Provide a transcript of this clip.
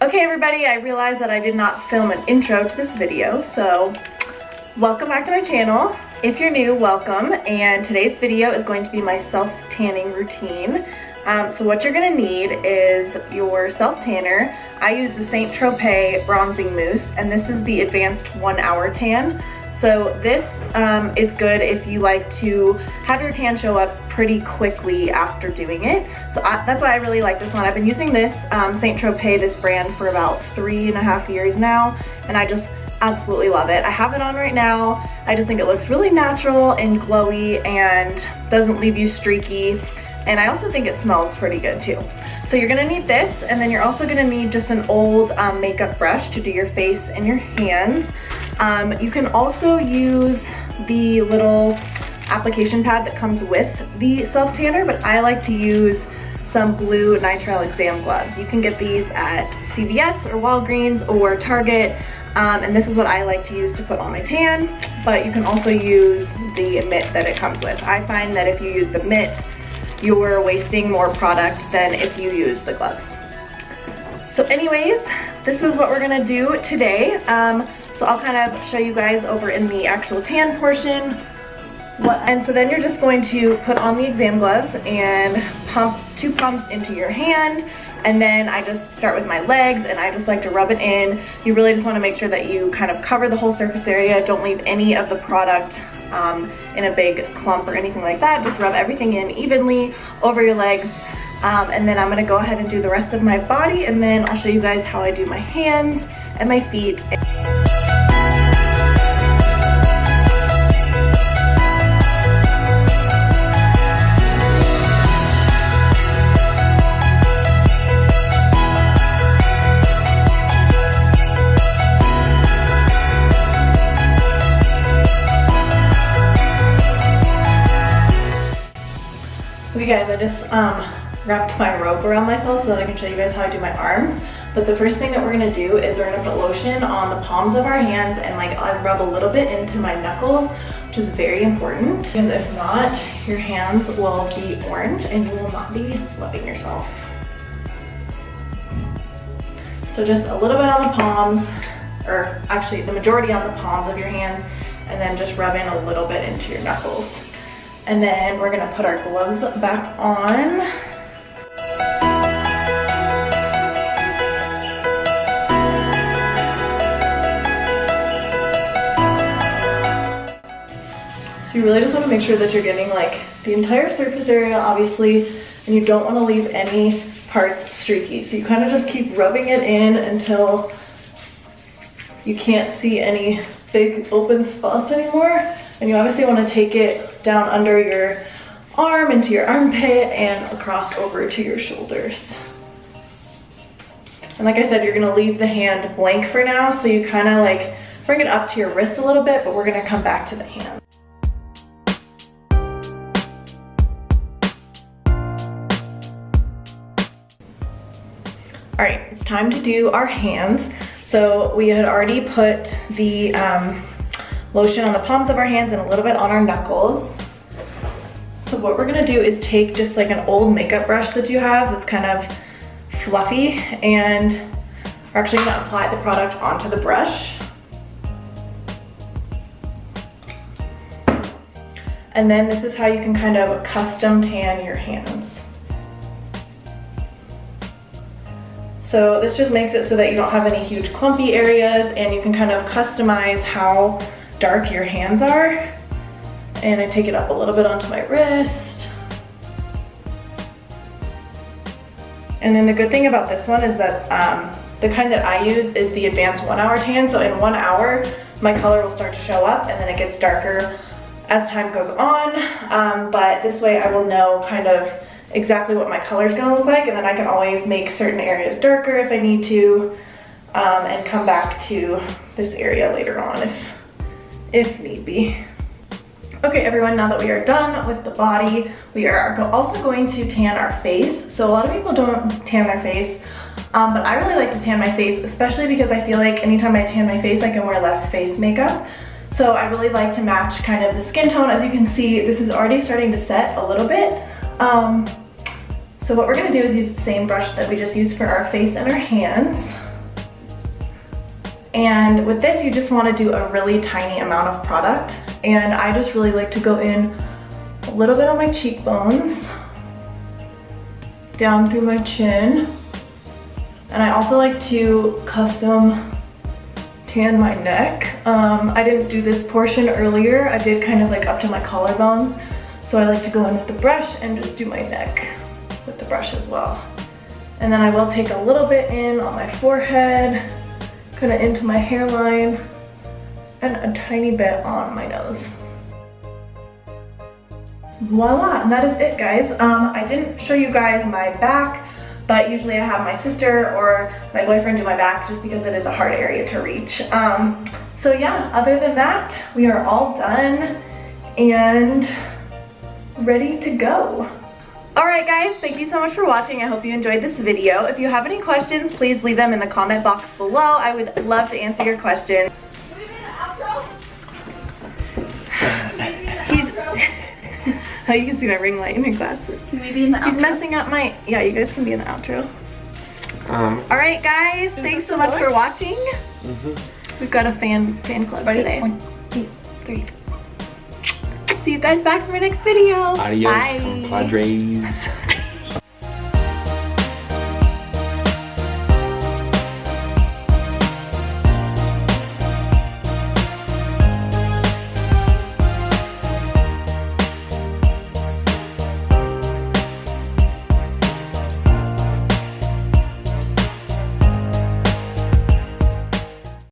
Okay everybody, I realized that I did not film an intro to this video, so welcome back to my channel. If you're new, welcome, and today's video is going to be my self-tanning routine. So what you're gonna need is your self-tanner. I use the St. Tropez Bronzing Mousse, and this is the advanced 1 hour tan. So this is good if you like to have your tan show up pretty quickly after doing it. So that's why I really like this one. I've been using this St. Tropez, this brand, for about 3.5 years now, and I just absolutely love it. I have it on right now. I just think it looks really natural and glowy and doesn't leave you streaky. And I also think it smells pretty good too. So you're gonna need this, and then you're also gonna need just an old makeup brush to do your face and your hands. You can also use the little application pad that comes with the self-tanner, but I like to use some blue nitrile exam gloves. You can get these at CVS or Walgreens or Target, and this is what I like to use to put on my tan, but you can also use the mitt that it comes with. I find that if you use the mitt, you're wasting more product than if you use the gloves. So anyways, this is what we're gonna do today. So I'll kind of show you guys over in the actual tan portion. And so then you're just going to put on the exam gloves and pump 2 pumps into your hand. And then I just start with my legs, and I just like to rub it in. You really just want to make sure that you kind of cover the whole surface area. Don't leave any of the product in a big clump or anything like that. Just rub everything in evenly over your legs. And then I'm going to go ahead and do the rest of my body, and then I'll show you guys how I do my hands and my feet. Okay guys, I just wrapped my rope around myself so that I can show you guys how I do my arms. But the first thing that we're gonna do is we're gonna put lotion on the palms of our hands, and like I rub a little bit into my knuckles, which is very important, because if not, your hands will be orange and you will not be loving yourself. So just a little bit on the palms, or actually the majority on the palms of your hands, and then just rub in a little bit into your knuckles. And then we're gonna put our gloves back on. So you really just wanna make sure that you're getting like the entire surface area, obviously, and you don't wanna leave any parts streaky. So you kind of just keep rubbing it in until you can't see any big open spots anymore. And you obviously want to take it down under your arm, into your armpit, and across over to your shoulders. And like I said, you're going to leave the hand blank for now, so you kind of like bring it up to your wrist a little bit, but we're going to come back to the hand. All right, it's time to do our hands. So we had already put the lotion on the palms of our hands and a little bit on our knuckles. So what we're gonna do is take just like an old makeup brush that you have that's kind of fluffy, and we're actually gonna apply the product onto the brush. And then this is how you can kind of custom tan your hands. So this just makes it so that you don't have any huge clumpy areas, and you can kind of customize how dark your hands are. And I take it up a little bit onto my wrist. And then the good thing about this one is that the kind that I use is the advanced 1 hour tan. So in 1 hour, my color will start to show up, and then it gets darker as time goes on. But this way I will know kind of exactly what my color is gonna look like, and then I can always make certain areas darker if I need to, and come back to this area later on if need be. Okay everyone, now that we are done with the body, we are also going to tan our face. So a lot of people don't tan their face, but I really like to tan my face, especially because I feel like anytime I tan my face, I can wear less face makeup. So I really like to match kind of the skin tone. As you can see, this is already starting to set a little bit. So what we're gonna do is use the same brush that we just used for our face and our hands. And with this, you just want to do a really tiny amount of product. And I just really like to go in a little bit on my cheekbones, down through my chin. And I also like to custom tan my neck. I didn't do this portion earlier. I did kind of like up to my collarbones. So I like to go in with the brush and just do my neck with the brush as well. And then I will take a little bit in on my forehead, kind of into my hairline, and a tiny bit on my nose. Voila, and that is it, guys. I didn't show you guys my back, but usually I have my sister or my boyfriend do my back just because it is a hard area to reach. So yeah, other than that, we are all done and ready to go. Alright guys, thank you so much for watching. I hope you enjoyed this video. If you have any questions, please leave them in the comment box below. I would love to answer your questions. Oh, you can see my ring light in your glasses. Can we be in the outro? He's messing up my... Yeah, you guys can be in the outro. Alright guys, thanks so much for watching. We've got a fan club today. 1, 2, 3. See you guys back for my next video. Adios, bye. compadres.